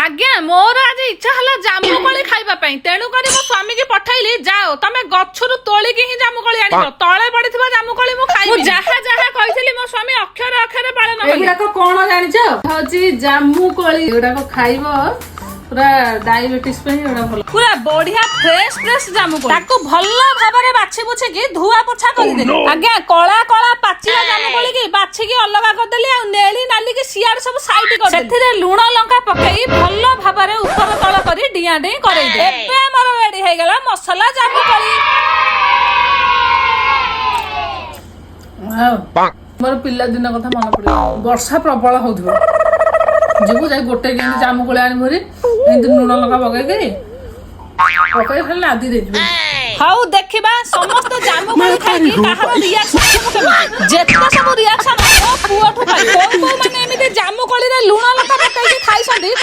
आज्ञा मोर आज इच्छा हला जामुकोली खाइबा पई तेणु करी मो स्वामी की पठाइली जाओ तमे गछरु तोली की ही जामुकोली आनिबो तळे पडिथिबा जामुकोली मो खाइबी मो जहा जहा कहिसली मो स्वामी अक्षर अक्षर पालन कले एगुडा को कोन जानिचो होची जामुकोली एगुडा को खाइबो पूरा डायबिटीज पे एगुडा भलो पूरा बढ़िया फ्रेश फ्रेश जामुकोली ताको भल्ला भाबरे बाछि बुछि की धुआ पोछा कर देली आज्ञा कळा कळा पाचिला जामुकोली की बाछि की अलगा कर देली आ नेली नाली की सियार सब साइड कर सेथिरे लूण लंका पकई भल्ला भाबरे ऊपर तळ करी डिया डे करई दे एबे हमर रेडी हे गेला मसाला जामुकोली मोर पिल्ला दिन कथा मन पड़े वर्षा प्रबल होथबो जीवु जाई गोटे केन जामुकोली आनी भरी एंत लूण लंका पकई खाली लादी देजबे हाउ देखिबा समस्त जामुकोली खाई काहर रिएक्शन जेतना सब रिएक्शन ओ पुअठु पाई को माने एमिते जामुकोली रे लूण लंका पकई खाइसंदी